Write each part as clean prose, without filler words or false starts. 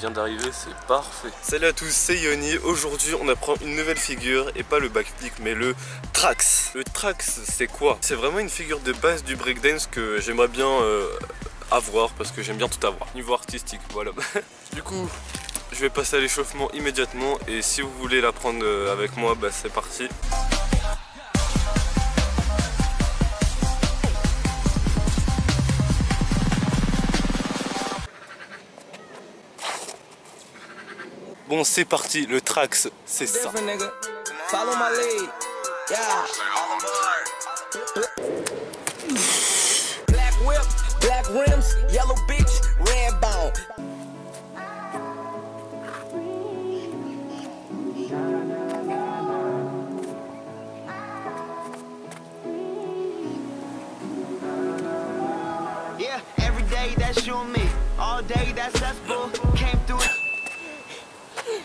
vient d'arriver, c'est parfait. Salut à tous, c'est Yoni. Aujourd'hui on apprend une nouvelle figure et pas le backflip mais le Trax. Le Trax c'est quoi? C'est vraiment une figure de base du breakdance que j'aimerais bien avoir parce que j'aime bien tout avoir. Niveau artistique, voilà. Du coup, je vais passer à l'échauffement immédiatement et si vous voulez l'apprendre avec moi, bah c'est parti. Bon, c'est parti, le Trax, c'est ça. Black rims, yellow beach, red bone. Yeah, every day that's you and me. All day that's us, boo. Came through.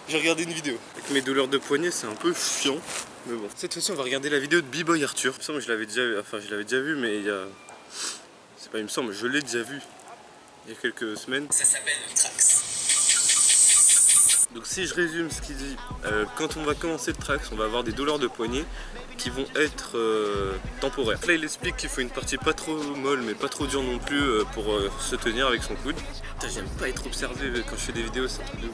J'ai regardé une vidéo. Avec mes douleurs de poignet, c'est un peu chiant. Mais bon. Cette fois-ci, on va regarder la vidéo de B-Boy Arthur. Il me semble que je l'avais déjà vu. Enfin, je l'avais déjà vu, mais il y a. C'est pas, il me semble, je l'ai déjà vu il y a quelques semaines. Ça s'appelle le Trax. Donc, si je résume ce qu'il dit, quand on va commencer le Trax, on va avoir des douleurs de poignet qui vont être temporaires. Là, il explique qu'il faut une partie pas trop molle, mais pas trop dure non plus pour se tenir avec son coude. J'aime pas être observé quand je fais des vidéos, c'est un truc de ouf.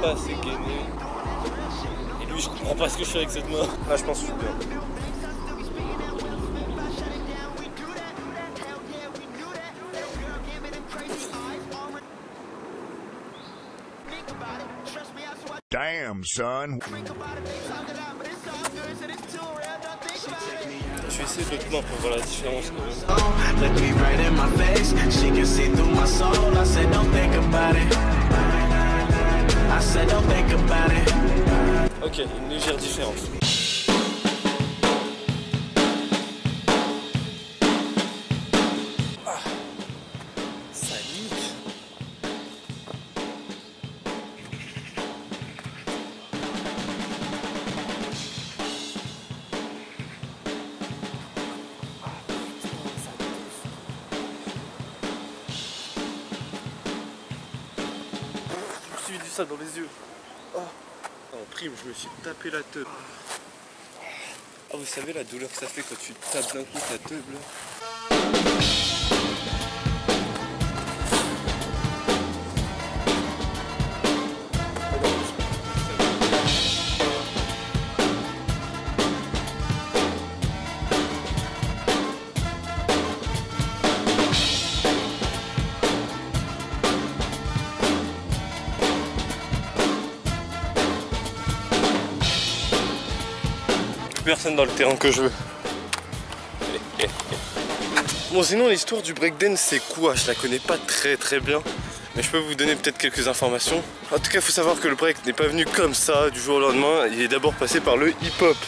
Pas assez gainé. Et lui, je comprends pas ce que je fais avec cette main. Là, je pense que je suis bien. Damn, son. Je vais essayer de l'autre main pour voir la différence quand même. Ok, une légère différence. Ah, ça nique. Je me suis dit ça dans les yeux. Oh. En prime, je me suis tapé la teub. Ah, vous savez la douleur que ça fait quand tu tapes d'un coup ta teub là? Personne dans le terrain que je veux. Bon, sinon l'histoire du breakdance c'est quoi? Je la connais pas très bien, mais je peux vous donner peut-être quelques informations. En tout cas, il faut savoir que le break n'est pas venu comme ça du jour au lendemain. Il est d'abord passé par le hip-hop.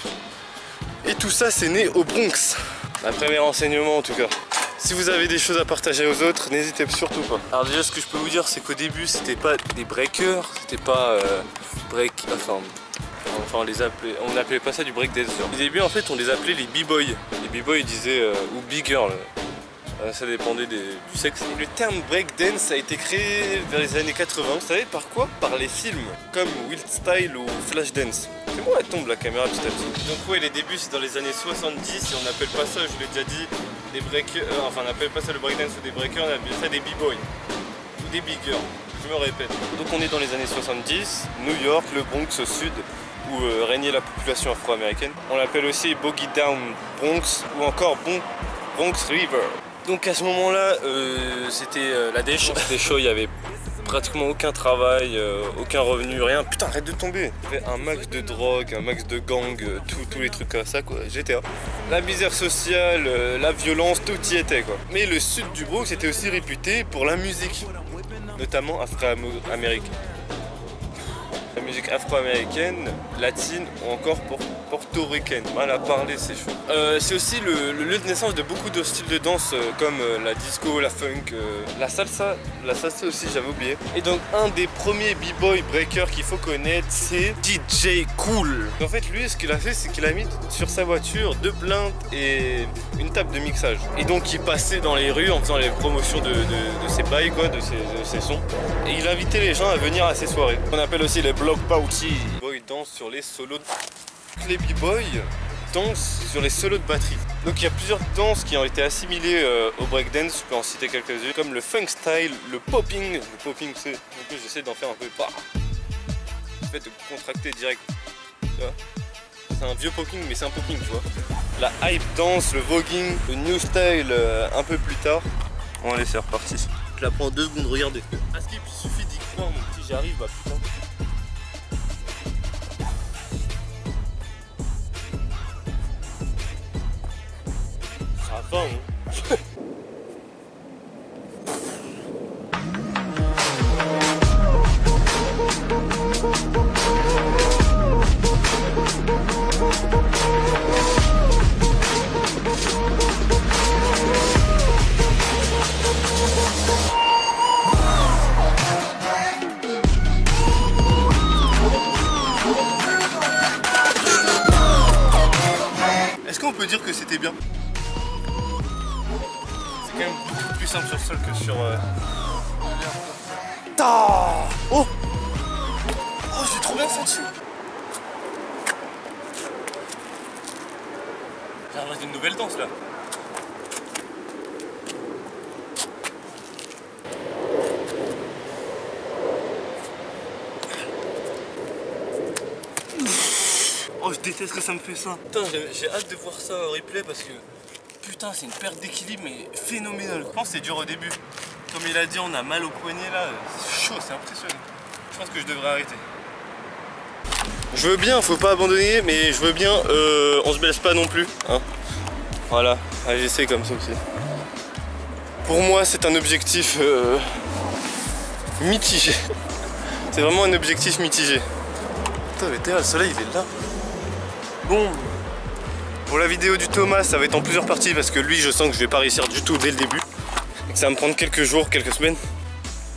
Et tout ça c'est né au Bronx. D'après mes renseignements en tout cas. Si vous avez des choses à partager aux autres, n'hésitez surtout pas. Alors déjà, ce que je peux vous dire, c'est qu'au début c'était pas des breakers, c'était pas Enfin, on appelait pas ça du breakdance. Au début, en fait, on les appelait les b-boys. Les b-boys disaient ou b-girl. Ça dépendait du sexe. Le terme breakdance a été créé vers les années 80. Vous savez par quoi? Par les films comme Wild Style ou Flashdance. C'est bon, elle tombe la caméra petit à petit. Donc ouais, les débuts c'est dans les années 70 et on n'appelle pas ça, je vous l'ai déjà dit, des breakers. Enfin, on n'appelle pas ça le breakdance ou des breakers, on appelle ça des b-boys ou des b-girls. Je me répète. Donc on est dans les années 70, New York, le Bronx au sud, où régnait la population afro-américaine. On l'appelle aussi Boogie Down Bronx ou encore Bronx River. Donc à ce moment-là, c'était la dèche. C'était chaud, il y avait pratiquement aucun travail, aucun revenu, rien. Putain, arrête de tomber. Il y avait un max de drogue, un max de gang, tous les trucs comme ça quoi. GTA. La misère sociale, la violence, tout y était quoi. Mais le sud du Bronx était aussi réputé pour la musique, notamment afro-américaine. La musique afro-américaine, latine ou encore pour portoricaine, mal à parler, c'est chaud. C'est aussi le lieu de naissance de beaucoup de styles de danse comme la disco, la funk, la salsa aussi j'avais oublié. Et donc un des premiers b-boy breakers qu'il faut connaître, c'est DJ Cool. En fait lui ce qu'il a fait, c'est qu'il a mis sur sa voiture 2 plaintes et une table de mixage. Et donc il passait dans les rues en faisant les promotions de ses bails quoi, de ses sons. Et il invitait les gens à venir à ses soirées. On appelle aussi les block party. Les boys dansent sur les solos. Les b-boys dansent sur les solos de batterie. Donc il y a plusieurs danses qui ont été assimilées au breakdance, je peux en citer quelques-unes, comme le funk style, le popping. Le popping c'est, un peu j'essaie d'en faire un peu pas. Le fait de contracter direct. C'est un vieux popping mais c'est un popping tu vois. La hype dance, le voguing, le new style un peu plus tard. Bon allez c'est reparti. Je la prends en 2 secondes, regardez. À Skip il suffit d'y croire mon petit, j'arrive bah putain. Ça va hein. Est-ce qu'on peut dire que c'était bien? C'est quand même beaucoup plus simple sur le sol que sur... Oh, j'ai trop bien senti. J'ai inventé une nouvelle danse là. Oh, je déteste que ça me fait ça. Putain, j'ai hâte de voir ça au replay parce que putain, c'est une perte d'équilibre mais phénoménale. Je pense que c'est dur au début. Comme il a dit, on a mal au poignet là. C'est chaud, c'est impressionnant. Je pense que je devrais arrêter. Je veux bien, faut pas abandonner, mais je veux bien, on se blesse pas non plus. Hein, voilà, allez, j'essaie comme ça aussi. Pour moi, c'est un objectif mitigé. C'est vraiment un objectif mitigé. Putain, mais t'es là, le soleil il est là. Bon, pour la vidéo du Thomas, ça va être en plusieurs parties parce que lui, je sens que je vais pas réussir du tout dès le début. Et que ça va me prendre quelques jours, quelques semaines.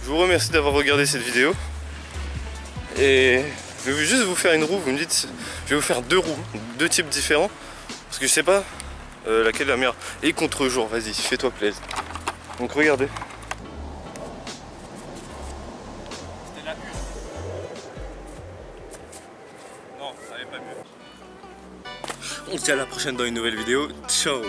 Je vous remercie d'avoir regardé cette vidéo. Et je vais juste vous faire une roue, vous me dites, je vais vous faire 2 roues, 2 types différents. Parce que je sais pas laquelle est la meilleure. Et contre-jour, vas-y, fais-toi plaisir. Donc regardez. C'était la une. Non, ça allait pas mieux. On se dit à la prochaine dans une nouvelle vidéo. Ciao.